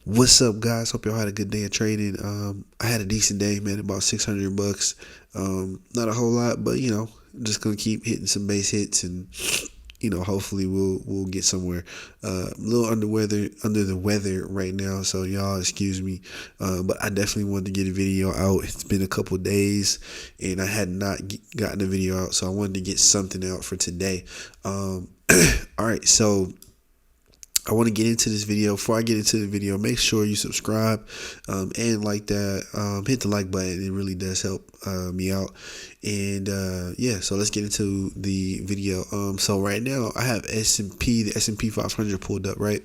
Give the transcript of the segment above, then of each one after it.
What's up, guys? Hope y'all had a good day of trading. I had a decent day, man. About $600. Not a whole lot, but just gonna keep hitting some base hits, and hopefully we'll get somewhere. A little under the weather right now, so y'all excuse me. But I definitely wanted to get a video out. It's been a couple days, and I had not gotten a video out, so I wanted to get something out for today. All right, so I want to get into this video. Before I get into the video, make sure you subscribe and like that. Hit the like button. It really does help me out. And yeah, so let's get into the video. So right now I have the S&P 500 pulled up, right?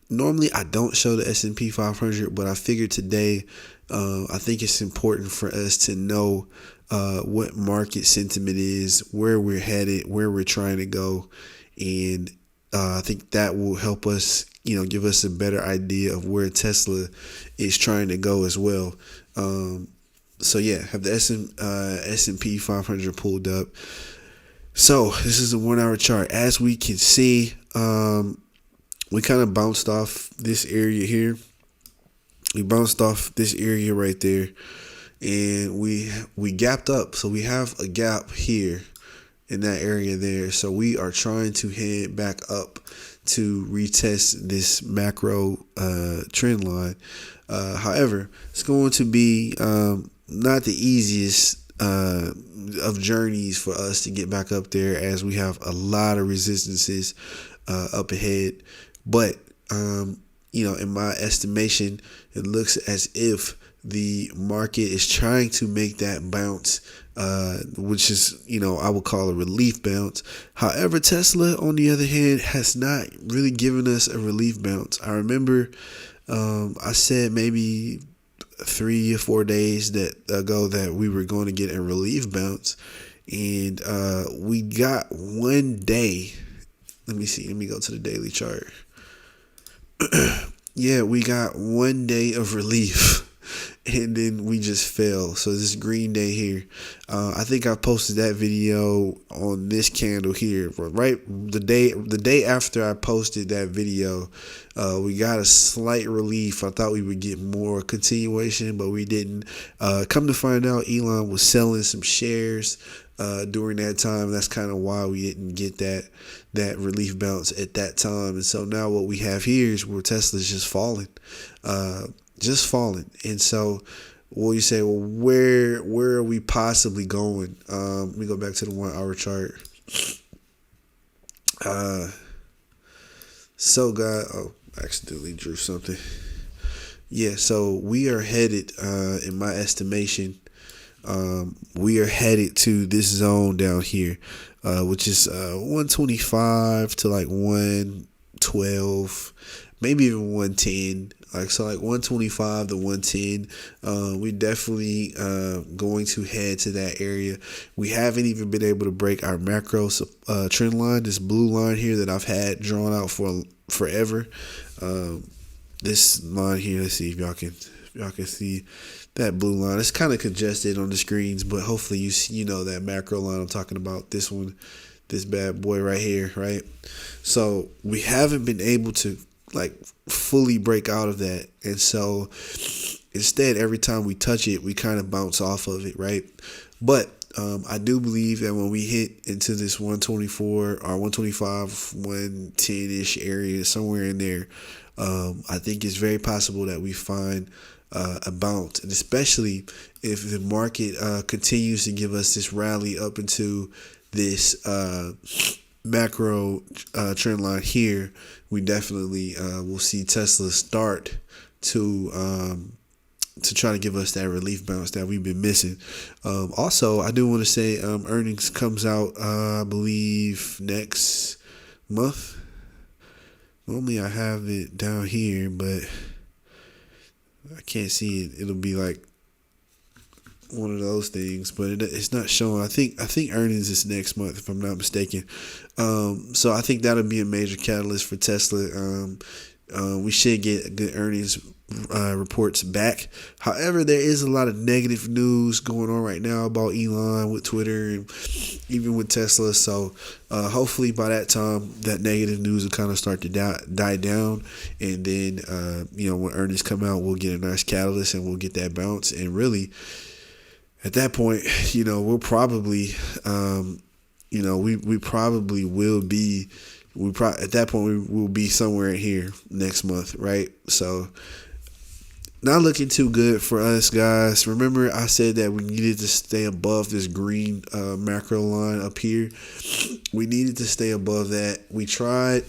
Normally I don't show the S&P 500, but I figured today I think it's important for us to know what market sentiment is, where we're headed, where we're trying to go, and I think that will help us, give us a better idea of where Tesla is trying to go as well. So yeah, have the S&P 500 pulled up. So this is a 1 hour chart. As we can see, we kind of bounced off this area here. We bounced off this area right there, and we gapped up. So we have a gap here in that area there. So we are trying to head back up to retest this macro trend line. However, it's going to be not the easiest of journeys for us to get back up there, as we have a lot of resistances up ahead. But in my estimation, it looks as if the market is trying to make that bounce, which is, I would call a relief bounce. However, Tesla, on the other hand, has not really given us a relief bounce. I remember I said maybe 3 or 4 days ago that we were going to get a relief bounce, and we got 1 day. Let me see. Let me go to the daily chart. Yeah, we got 1 day of relief. And then we just fell. So this green day here, I think I posted that video on this candle here, right? The day after I posted that video, we got a slight relief. I thought we would get more continuation, but we didn't. Come to find out, Elon was selling some shares during that time. That's kind of why we didn't get that relief bounce at that time. And so now what we have here is where Tesla's just falling. And so, well, you say, well, where are we possibly going? Let me go back to the 1 hour chart. I accidentally drew something. Yeah, so we are headed, in my estimation, we are headed to this zone down here, which is 125 to like 112, maybe even 110. Like 125 to 110. We're definitely going to head to that area. We haven't even been able to break our macro trend line, this blue line here that I've had drawn out for forever. This line here, let's see if y'all can see that blue line. It's kind of congested on the screens, but hopefully you know that macro line I'm talking about. This one, this bad boy right here, right? So we haven't been able to fully break out of that, and so instead, every time we touch it, we kind of bounce off of it, right? But I do believe that when we hit into this 124 or 125, 110-ish area, somewhere in there, I think it's very possible that we find a bounce, and especially if the market continues to give us this rally up into this macro trend line here, we definitely will see Tesla start to try to give us that relief bounce that we've been missing. Also, I do want to say earnings comes out, I believe, next month. Normally I have it down here, but I can't see it. It'll be like one of those things, but it's not showing. I think earnings is next month, if I'm not mistaken. So I think that'll be a major catalyst for Tesla. We should get good earnings reports back. However, there is a lot of negative news going on right now about Elon with Twitter and even with Tesla. So hopefully by that time, that negative news will kind of start to die down. And then, when earnings come out, we'll get a nice catalyst and we'll get that bounce. And really, at that point, we'll probably, we probably will be, at that point, we will be somewhere here next month, right? So, not looking too good for us, guys. Remember, I said that we needed to stay above this green macro line up here. We needed to stay above that. We tried.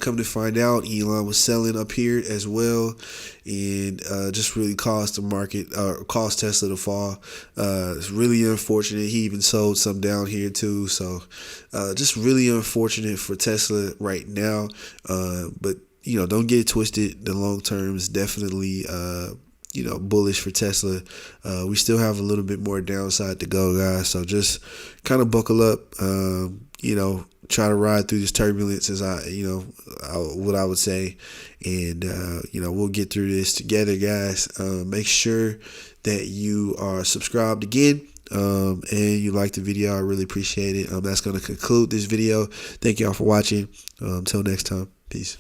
Come to find out, Elon was selling up here as well, and just really caused the market, caused Tesla to fall. It's really unfortunate. He even sold some down here too. So, just really unfortunate for Tesla right now. But don't get it twisted. The long term is definitely bullish for Tesla. We still have a little bit more downside to go, guys. So just kind of buckle up. Try to ride through this turbulence, as what I would say, and we'll get through this together, guys. Make sure that you are subscribed again, and you like the video. I really appreciate it. That's going to conclude this video. Thank y'all for watching. Until next time, peace.